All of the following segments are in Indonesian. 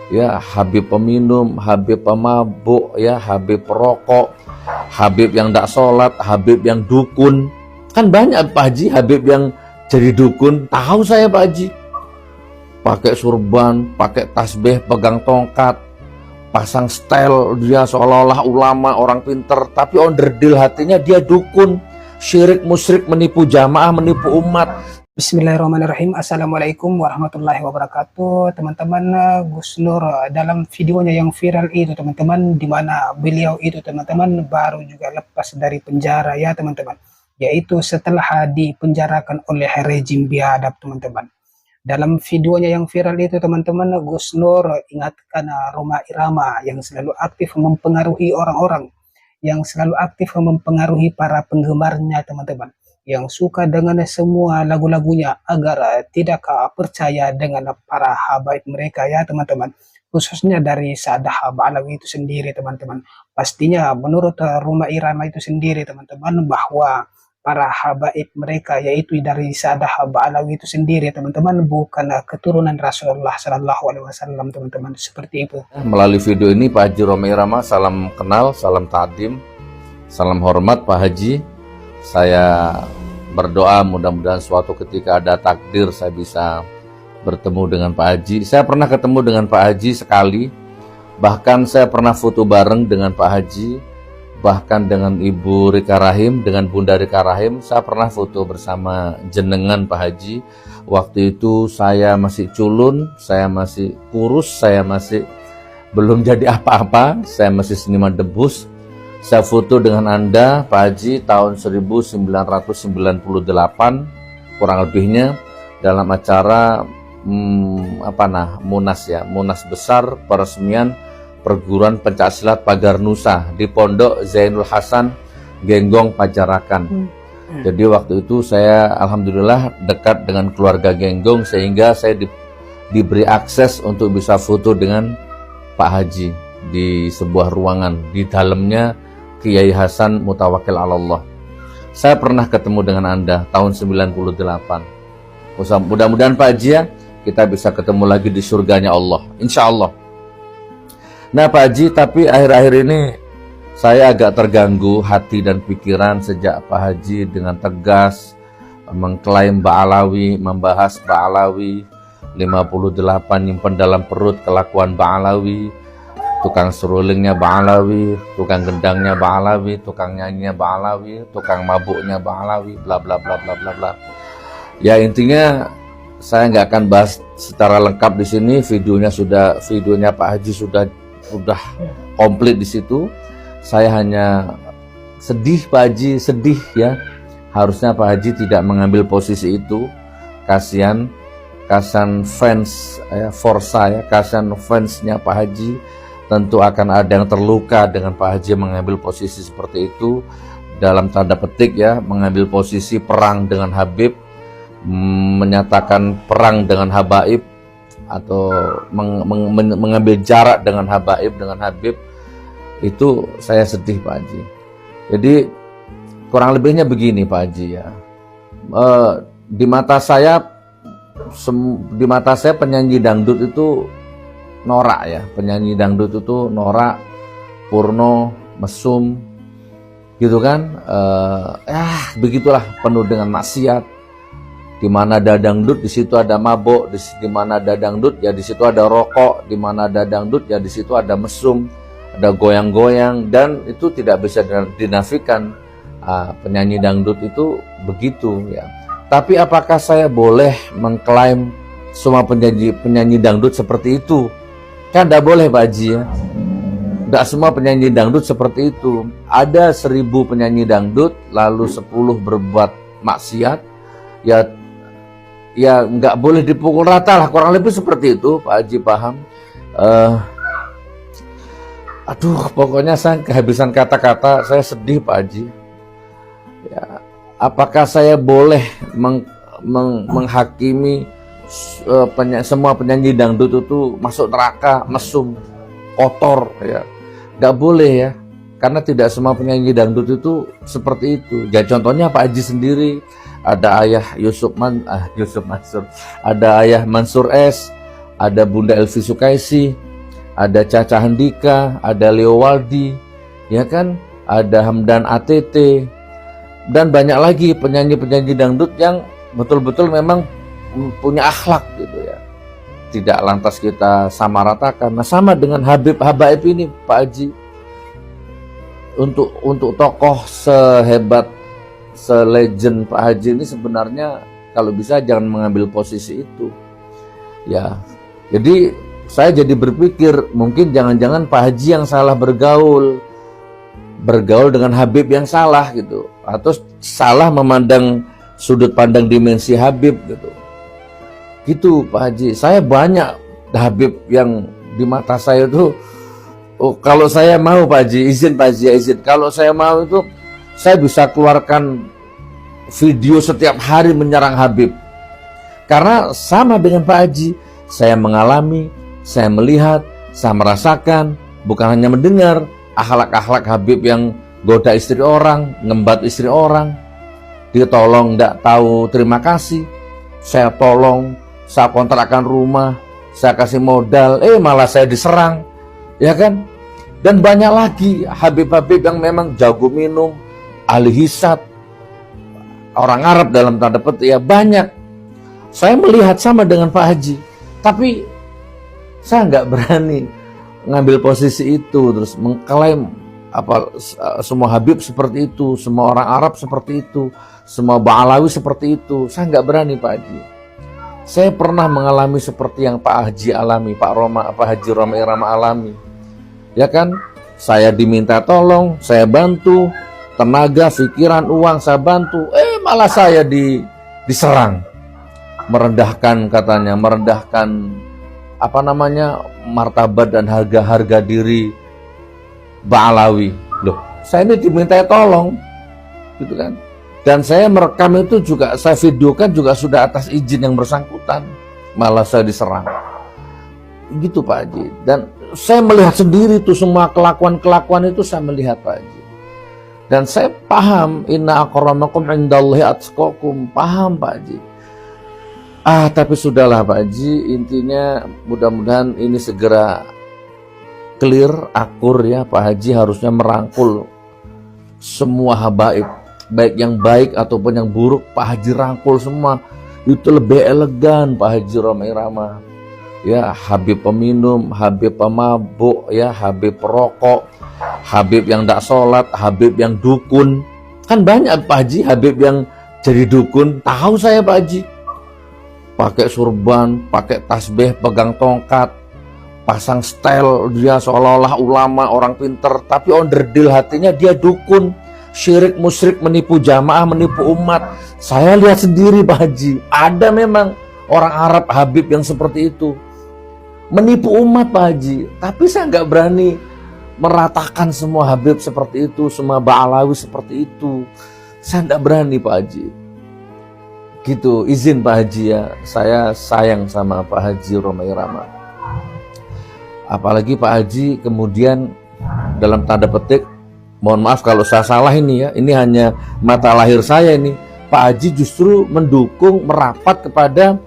ya, Habib peminum, Habib pemabuk, ya, Habib perokok, Habib yang tidak sholat, Habib yang dukun. Kan banyak Pak Haji Habib yang jadi dukun. Tahu saya Pak Haji, pakai surban, pakai tasbih, pegang tongkat, pasang stel, dia seolah-olah ulama, orang pinter, tapi onderdil hatinya dia dukun, syirik, musyrik, menipu jamaah, menipu umat. Bismillahirrahmanirrahim. Assalamualaikum warahmatullahi wabarakatuh. Teman-teman, Gus Nur dalam videonya yang viral itu teman-teman, di mana beliau itu teman-teman baru juga lepas dari penjara ya teman-teman, yaitu setelah dipenjarakan oleh rejim biadab teman-teman. Dalam videonya yang viral itu teman-teman, Gus Nur ingatkan Rhoma Irama yang selalu aktif mempengaruhi orang-orang, yang selalu aktif mempengaruhi para penggemarnya teman-teman, yang suka dengan semua lagu-lagunya, agar tidak percaya dengan para habaib mereka ya teman-teman, khususnya dari Sadah Ba'alawi itu sendiri teman-teman. Pastinya menurut Rhoma Irama itu sendiri teman-teman, bahwa para habaib mereka yaitu dari Sadah Ba'alawi itu sendiri teman-teman bukan keturunan Rasulullah Shallallahu Alaihi Wasallam teman-teman, seperti itu. Melalui video ini Pak Haji Rhoma Irama, salam kenal, salam ta'zim, salam hormat Pak Haji. Saya berdoa mudah-mudahan suatu ketika ada takdir saya bisa bertemu dengan Pak Haji. Saya pernah ketemu dengan Pak Haji sekali, bahkan saya pernah foto bareng dengan Pak Haji, bahkan dengan Ibu Rika Rahim, dengan Bunda Rika Rahim. Saya pernah foto bersama jenengan Pak Haji. Waktu itu saya masih culun, saya masih kurus, saya masih belum jadi apa-apa, saya masih seniman debus. Saya foto dengan Anda Pak Haji tahun 1998 kurang lebihnya, dalam acara Munas ya, Munas besar peresmian Perguruan Pencaksilat Pagar Nusa di Pondok Zainul Hasan, Genggong, Pajarakan. Jadi waktu itu saya alhamdulillah dekat dengan keluarga Genggong, sehingga saya diberi akses untuk bisa foto dengan Pak Haji di sebuah ruangan. Di dalamnya Kiai Hasan Mutawakkil Allah. Saya pernah ketemu dengan Anda tahun 98. Mudah-mudahan Pak Haji ya, kita bisa ketemu lagi di surganya Allah, insya Allah. Nah Pak Haji, tapi akhir-akhir ini saya agak terganggu hati dan pikiran sejak Pak Haji dengan tegas mengklaim Ba'alawi, membahas Ba'alawi, 58 nyimpen dalam perut kelakuan Ba'alawi, tukang serulingnya Ba'alawi, tukang gendangnya Ba'alawi, tukang nyanyinya Ba'alawi, tukang mabuknya Ba'alawi, bla bla bla bla bla bla. Ya intinya saya nggak akan bahas secara lengkap di sini. Videonya Pak Haji sudah komplit di situ. Saya hanya sedih Pak Haji, sedih ya. Harusnya Pak Haji tidak mengambil posisi itu. Kasihan fans ya, Forsa ya, kasihan fansnya Pak Haji. Tentu akan ada yang terluka dengan Pak Haji mengambil posisi seperti itu, dalam tanda petik ya, mengambil posisi perang dengan Habib, menyatakan perang dengan habaib, atau mengambil jarak dengan habaib, dengan Habib. Itu saya sedih Pak Haji. Jadi kurang lebihnya begini Pak Haji ya, di mata saya penyanyi dangdut itu norak ya, penyanyi dangdut itu norak, porno, mesum gitu kan, begitulah, penuh dengan maksiat. Di mana ada dangdut di situ ada mabok, di mana ada dangdut ya di situ ada rokok, di mana ada dangdut ya di situ ada mesum, ada goyang-goyang, dan itu tidak bisa dinafikan. Penyanyi dangdut itu begitu ya. Tapi apakah saya boleh mengklaim semua penyanyi dangdut seperti itu? Kan tidak boleh Pak Haji ya. Tidak semua penyanyi dangdut seperti itu. Ada 1000 penyanyi dangdut, lalu 10 berbuat maksiat, ya nggak boleh dipukul rata lah, kurang lebih seperti itu Pak Haji, paham? Pokoknya saya kehabisan kata-kata, saya sedih Pak Haji ya. Apakah saya boleh menghakimi semua penyanyi dangdut itu masuk neraka, mesum, kotor ya? Nggak boleh ya, karena tidak semua penyanyi dangdut itu seperti itu ya. Contohnya Pak Haji sendiri, ada ayah Yusuf Mansur, ada ayah Mansur S, ada Bunda Elvi Sukaisi ada Caca Handika, ada Leo Waldi, ya kan, ada Hamdan ATT, dan banyak lagi penyanyi-penyanyi dangdut yang betul-betul memang punya akhlak gitu ya. Tidak lantas kita samaratakan. Nah, sama dengan Habib Habaib ini Pak Haji. Untuk tokoh sehebat, selegend Pak Haji ini sebenarnya kalau bisa jangan mengambil posisi itu. Ya. Jadi saya jadi berpikir mungkin jangan-jangan Pak Haji yang salah bergaul dengan Habib yang salah gitu, atau salah memandang sudut pandang dimensi Habib gitu. Gitu Pak Haji. Saya banyak Habib yang di mata saya tuh, kalau saya mau Pak Haji, izin Pak Haji, izin. Kalau saya mau itu, saya bisa keluarkan video setiap hari menyerang Habib. Karena sama dengan Pak Haji, saya mengalami, saya melihat, saya merasakan, bukan hanya mendengar akhlak-akhlak Habib yang goda istri orang, ngembat istri orang. Dia tolong tidak tahu terima kasih. Saya tolong, saya kontrakkan rumah, saya kasih modal, malah saya diserang, ya kan? Dan banyak lagi Habib-Habib yang memang jago minum, ahli hisab, orang Arab dalam tanda petik, ya banyak. Saya melihat sama dengan Pak Haji, tapi saya nggak berani ngambil posisi itu, terus mengklaim semua Habib seperti itu, semua orang Arab seperti itu, semua Ba'alawi seperti itu. Saya nggak berani Pak Haji. Saya pernah mengalami seperti yang Pak Haji alami, Pak Haji Roma Irama alami. Ya kan, saya diminta tolong, saya bantu, tenaga, pikiran, uang saya bantu, malah saya diserang, merendahkan katanya, merendahkan martabat dan harga diri Ba'alawi. Loh, saya ini diminta tolong, gitu kan? Dan saya merekam itu juga, saya videokan juga sudah atas izin yang bersangkutan, malah saya diserang. Gitu Pak Haji. Dan saya melihat sendiri tuh semua kelakuan itu saya melihat Pak Haji. Dan saya paham, inna akramakum indallahi atqakum, paham Pak Haji. Tapi sudahlah Pak Haji, intinya mudah-mudahan ini segera clear, akur ya. Pak Haji harusnya merangkul semua habaib, baik yang baik ataupun yang buruk, Pak Haji rangkul semua. Itu lebih elegan Pak Haji Roma Irama. Ya, Habib peminum, Habib pemabuk, ya, Habib perokok, Habib yang tidak sholat, Habib yang dukun. Kan banyak Pak Haji Habib yang jadi dukun. Tahu saya Pak Haji, pakai surban, pakai tasbih, pegang tongkat, pasang style, dia seolah-olah ulama, orang pinter, tapi onderdil hatinya dia dukun, syirik, musyrik, menipu jamaah, menipu umat. Saya lihat sendiri Pak Haji, ada memang orang Arab Habib yang seperti itu, menipu umat Pak Haji. Tapi saya nggak berani meratakan semua Habib seperti itu, semua Ba'alawi seperti itu. Saya nggak berani Pak Haji. Gitu, izin Pak Haji ya, saya sayang sama Pak Haji Roma Irama. Apalagi Pak Haji kemudian dalam tanda petik, mohon maaf kalau saya salah ini ya, ini hanya mata lahir saya ini, Pak Haji justru mendukung, merapat kepada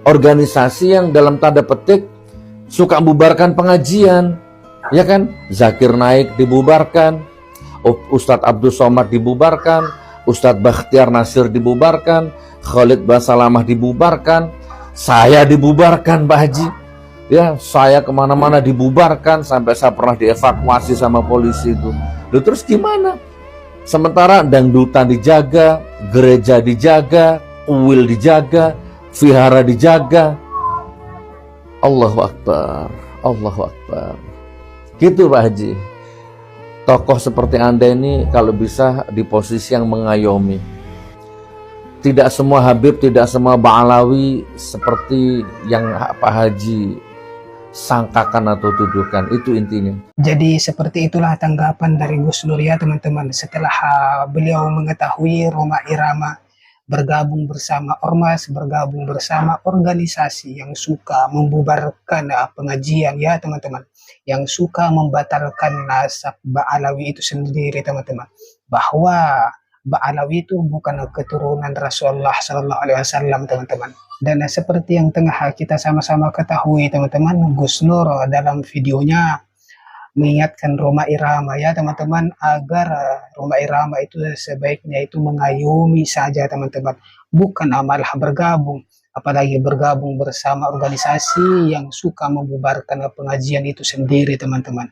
organisasi yang dalam tanda petik suka membubarkan pengajian, ya kan? Zakir Naik dibubarkan, Ustadz Abdul Somad dibubarkan, Ustadz Bakhtiar Nasir dibubarkan, Khalid Basalamah dibubarkan, saya dibubarkan Pak Haji. Ya, saya kemana-mana dibubarkan, sampai saya pernah dievakuasi sama polisi itu. Lalu terus gimana? Sementara dangdutan dijaga, gereja dijaga, uwil dijaga, vihara dijaga. Allahu Akbar, Allahu Akbar. Gitu Pak Haji. Tokoh seperti Anda ini kalau bisa di posisi yang mengayomi. Tidak semua Habib, tidak semua Ba'alawi seperti yang Pak Haji sangkakan atau tuduhkan, itu intinya. Jadi seperti itulah tanggapan dari Gus Nur ya teman-teman, setelah beliau mengetahui Roma Irama bergabung bersama ormas, bergabung bersama organisasi yang suka membubarkan pengajian ya teman-teman, yang suka membatalkan nasab Ba'alawi itu sendiri teman-teman, bahwa Ba'alawi itu bukan keturunan Rasulullah Sallallahu Alaihi Wasallam, teman-teman. Dan seperti yang tengah kita sama-sama ketahui, teman-teman, Gus Nur dalam videonya mengingatkan Rhoma Irama ya teman-teman, agar Rhoma Irama itu sebaiknya itu mengayomi saja teman-teman, bukan malah bergabung, apalagi bergabung bersama organisasi yang suka membubarkan pengajian itu sendiri teman-teman.